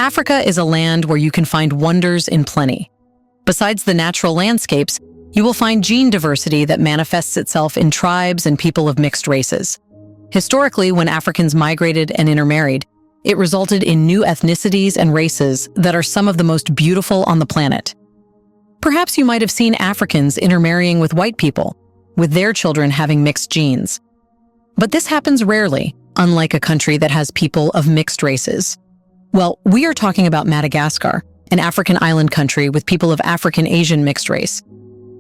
Africa is a land where you can find wonders in plenty. Besides the natural landscapes, you will find gene diversity that manifests itself in tribes and people of mixed races. Historically, when Africans migrated and intermarried, it resulted in new ethnicities and races that are some of the most beautiful on the planet. Perhaps you might have seen Africans intermarrying with white people, with their children having mixed genes. But this happens rarely, unlike a country that has people of mixed races. Well, we are talking about Madagascar, an African island country with people of African-Asian mixed race.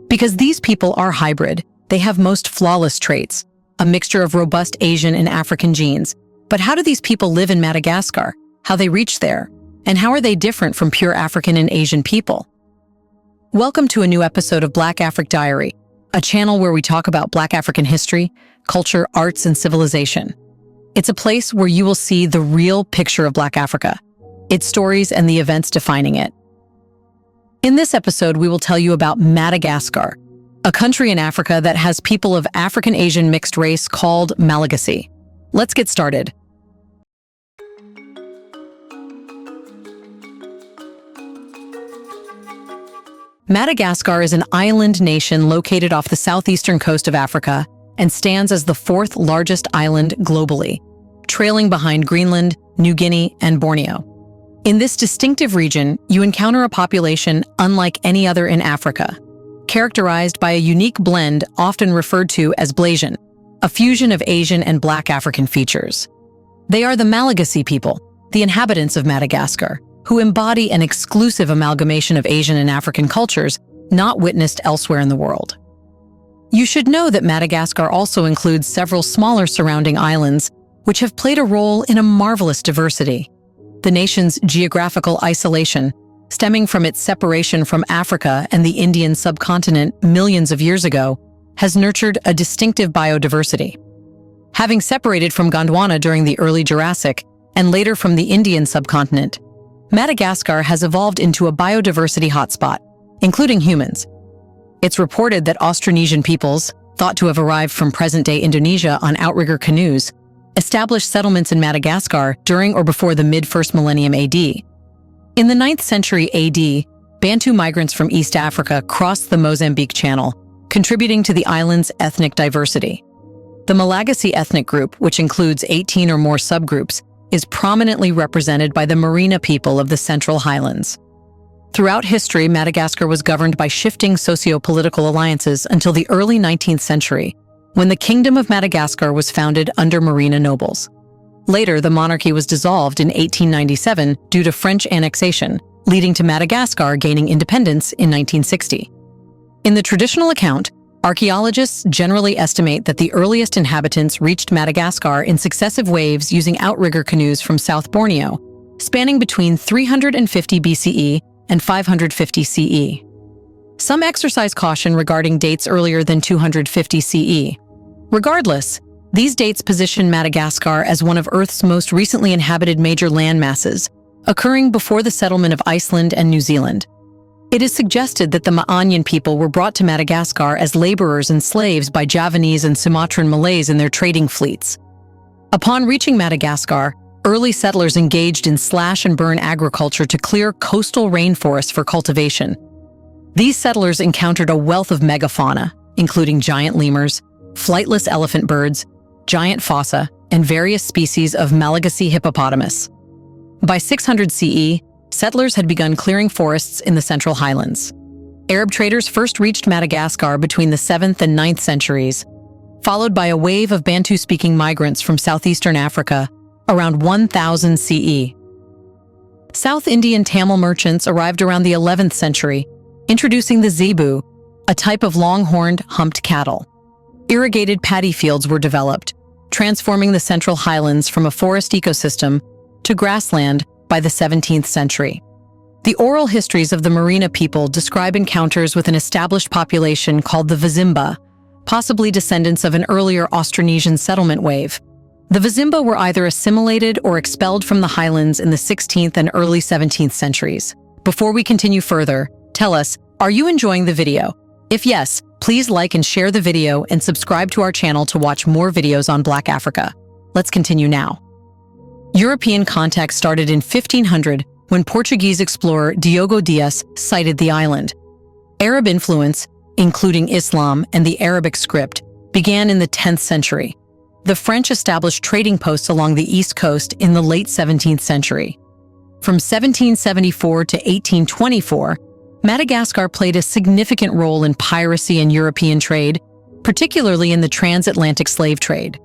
Because these people are hybrid, they have most flawless traits, a mixture of robust Asian and African genes. But how do these people live in Madagascar? How they reach there? And how are they different from pure African and Asian people? Welcome to a new episode of Black Afric Diary, a channel where we talk about Black African history, culture, arts, and civilization. It's a place where you will see the real picture of Black Africa, its stories and the events defining it. In this episode, we will tell you about Madagascar, a country in Africa that has people of African-Asian mixed race called Malagasy. Let's get started. Madagascar is an island nation located off the southeastern coast of Africa and stands as the fourth largest island globally, trailing behind Greenland, New Guinea, and Borneo. In this distinctive region, you encounter a population unlike any other in Africa, characterized by a unique blend often referred to as Blasian, a fusion of Asian and Black African features. They are the Malagasy people, the inhabitants of Madagascar, who embody an exclusive amalgamation of Asian and African cultures not witnessed elsewhere in the world. You should know that Madagascar also includes several smaller surrounding islands, which have played a role in a marvelous diversity. The nation's geographical isolation, stemming from its separation from Africa and the Indian subcontinent millions of years ago, has nurtured a distinctive biodiversity. Having separated from Gondwana during the early Jurassic and later from the Indian subcontinent, Madagascar has evolved into a biodiversity hotspot, including humans. It's reported that Austronesian peoples, thought to have arrived from present-day Indonesia on outrigger canoes, established settlements in Madagascar during or before the mid-1st millennium AD. In the 9th century AD, Bantu migrants from East Africa crossed the Mozambique Channel, contributing to the island's ethnic diversity. The Malagasy ethnic group, which includes 18 or more subgroups, is prominently represented by the Merina people of the Central Highlands. Throughout history, Madagascar was governed by shifting socio-political alliances until the early 19th century, when the Kingdom of Madagascar was founded under Merina nobles. Later, the monarchy was dissolved in 1897 due to French annexation, leading to Madagascar gaining independence in 1960. In the traditional account, archaeologists generally estimate that the earliest inhabitants reached Madagascar in successive waves using outrigger canoes from South Borneo, spanning between 350 BCE and 550 CE. Some exercise caution regarding dates earlier than 250 CE. Regardless, these dates position Madagascar as one of Earth's most recently inhabited major land masses, occurring before the settlement of Iceland and New Zealand. It is suggested that the Maanyan people were brought to Madagascar as laborers and slaves by Javanese and Sumatran Malays in their trading fleets. Upon reaching Madagascar, early settlers engaged in slash-and-burn agriculture to clear coastal rainforests for cultivation. These settlers encountered a wealth of megafauna, including giant lemurs, flightless elephant birds, giant fossa, and various species of Malagasy hippopotamus. By 600 CE, settlers had begun clearing forests in the Central Highlands. Arab traders first reached Madagascar between the 7th and 9th centuries, followed by a wave of Bantu-speaking migrants from southeastern Africa around 1000 CE. South Indian Tamil merchants arrived around the 11th century, introducing the zebu, a type of long-horned, humped cattle. Irrigated paddy fields were developed, transforming the Central Highlands from a forest ecosystem to grassland by the 17th century. The oral histories of the Merina people describe encounters with an established population called the Vizimba, possibly descendants of an earlier Austronesian settlement wave. The Vizimba were either assimilated or expelled from the highlands in the 16th and early 17th centuries. Before we continue further, tell us, are you enjoying the video? If yes, please like and share the video and subscribe to our channel to watch more videos on Black Africa. Let's continue now. European contact started in 1500 when Portuguese explorer Diogo Dias sighted the island. Arab influence, including Islam and the Arabic script, began in the 10th century. The French established trading posts along the east coast in the late 17th century. From 1774 to 1824, Madagascar played a significant role in piracy and European trade, particularly in the transatlantic slave trade.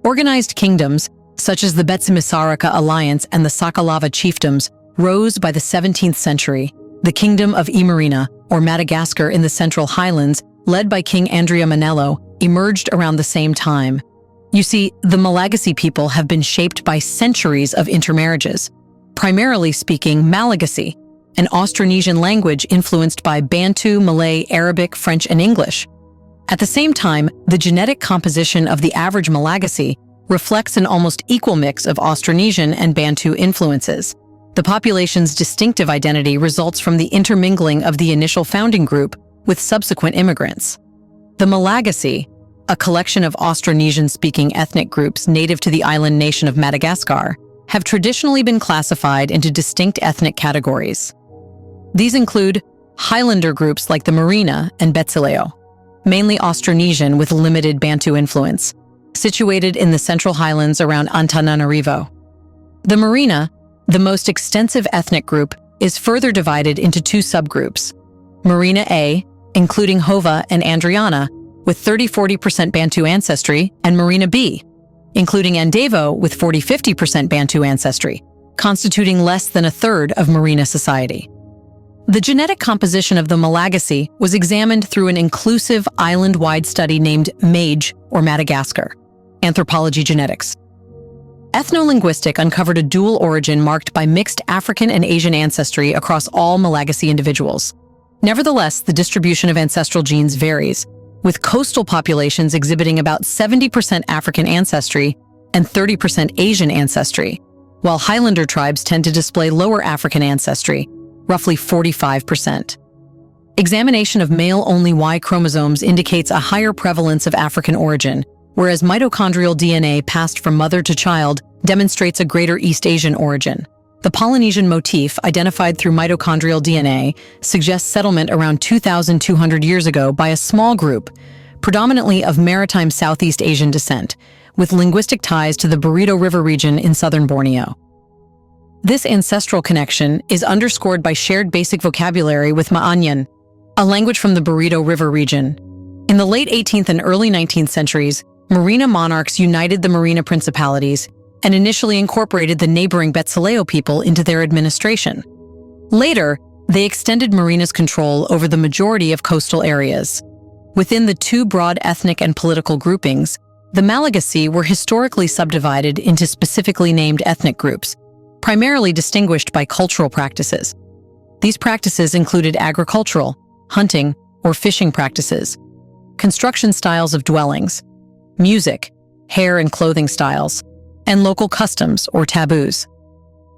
Organized kingdoms, such as the Betsimisaraka Alliance and the Sakalava chiefdoms, rose by the 17th century. The Kingdom of Imarina, or Madagascar in the Central Highlands, led by King Andrea Manelo, emerged around the same time. You see, the Malagasy people have been shaped by centuries of intermarriages, primarily speaking Malagasy, an Austronesian language influenced by Bantu, Malay, Arabic, French, and English. At the same time, the genetic composition of the average Malagasy reflects an almost equal mix of Austronesian and Bantu influences. The population's distinctive identity results from the intermingling of the initial founding group with subsequent immigrants. The Malagasy, a collection of Austronesian-speaking ethnic groups native to the island nation of Madagascar, have traditionally been classified into distinct ethnic categories. These include Highlander groups like the Merina and Betsileo, mainly Austronesian with limited Bantu influence, situated in the Central Highlands around Antananarivo. The Merina, the most extensive ethnic group, is further divided into two subgroups: Merina A, including Hova and Andriana, with 30–40% Bantu ancestry, and Merina B, including Andevo with 40–50% Bantu ancestry, constituting less than a third of Merina society. The genetic composition of the Malagasy was examined through an inclusive island-wide study named MAGE, or Madagascar, Anthropology Genetics. Ethnolinguistic uncovered a dual origin marked by mixed African and Asian ancestry across all Malagasy individuals. Nevertheless, the distribution of ancestral genes varies, with coastal populations exhibiting about 70% African ancestry and 30% Asian ancestry, while Highlander tribes tend to display lower African ancestry, roughly 45%. Examination of male-only Y chromosomes indicates a higher prevalence of African origin, whereas mitochondrial DNA passed from mother to child demonstrates a greater East Asian origin. The Polynesian motif, identified through mitochondrial DNA, suggests settlement around 2,200 years ago by a small group, predominantly of maritime Southeast Asian descent, with linguistic ties to the Burrito River region in southern Borneo. This ancestral connection is underscored by shared basic vocabulary with Ma'anyan, a language from the Burrito River region. In the late 18th and early 19th centuries, Merina monarchs united the Merina principalities and initially incorporated the neighboring Betsileo people into their administration. Later, they extended Merina's control over the majority of coastal areas. Within the two broad ethnic and political groupings, the Malagasy were historically subdivided into specifically named ethnic groups, primarily distinguished by cultural practices. These practices included agricultural, hunting, or fishing practices, construction styles of dwellings, music, hair and clothing styles, and local customs or taboos.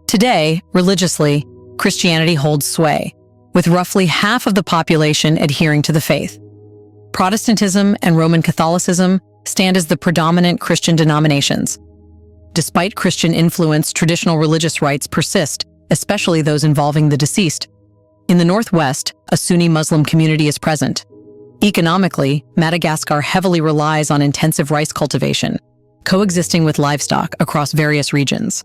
Today, religiously, Christianity holds sway, with roughly half of the population adhering to the faith. Protestantism and Roman Catholicism stand as the predominant Christian denominations. Despite Christian influence, traditional religious rites persist, especially those involving the deceased. In the northwest, a Sunni Muslim community is present. Economically, Madagascar heavily relies on intensive rice cultivation, coexisting with livestock across various regions.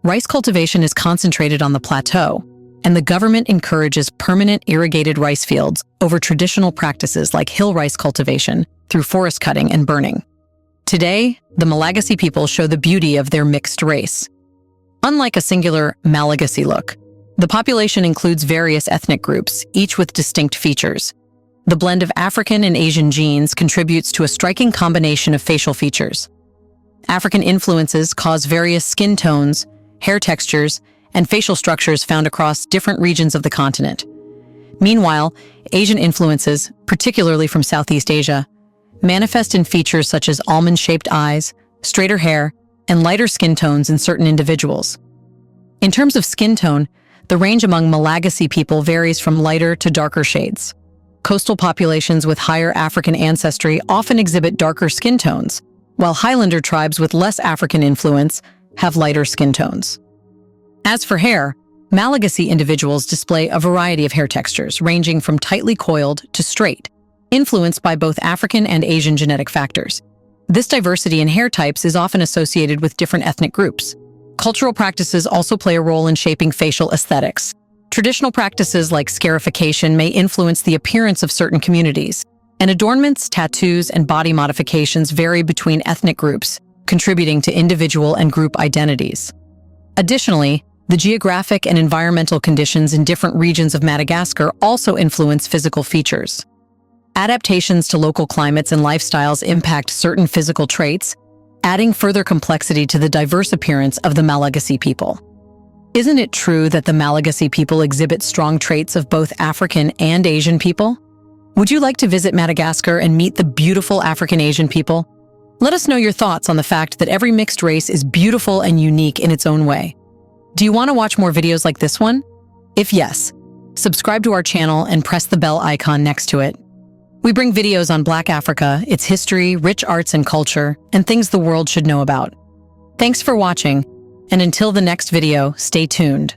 Rice cultivation is concentrated on the plateau, and the government encourages permanent irrigated rice fields over traditional practices like hill rice cultivation through forest cutting and burning. Today, the Malagasy people show the beauty of their mixed race. Unlike a singular Malagasy look, the population includes various ethnic groups, each with distinct features. The blend of African and Asian genes contributes to a striking combination of facial features. African influences cause various skin tones, hair textures, and facial structures found across different regions of the continent. Meanwhile, Asian influences, particularly from Southeast Asia, manifest in features such as almond-shaped eyes, straighter hair, and lighter skin tones in certain individuals. In terms of skin tone, the range among Malagasy people varies from lighter to darker shades. Coastal populations with higher African ancestry often exhibit darker skin tones, while Highlander tribes with less African influence have lighter skin tones. As for hair, Malagasy individuals display a variety of hair textures, ranging from tightly coiled to straight, influenced by both African and Asian genetic factors. This diversity in hair types is often associated with different ethnic groups. Cultural practices also play a role in shaping facial aesthetics. Traditional practices like scarification may influence the appearance of certain communities, and adornments, tattoos, and body modifications vary between ethnic groups, contributing to individual and group identities. Additionally, the geographic and environmental conditions in different regions of Madagascar also influence physical features. Adaptations to local climates and lifestyles impact certain physical traits, adding further complexity to the diverse appearance of the Malagasy people. Isn't it true that the Malagasy people exhibit strong traits of both African and Asian people? Would you like to visit Madagascar and meet the beautiful African Asian people? Let us know your thoughts on the fact that every mixed race is beautiful and unique in its own way. Do you want to watch more videos like this one? If yes, subscribe to our channel and press the bell icon next to it. We bring videos on Black Africa, its history, rich arts and culture, and things the world should know about. Thanks for watching, and until the next video, stay tuned.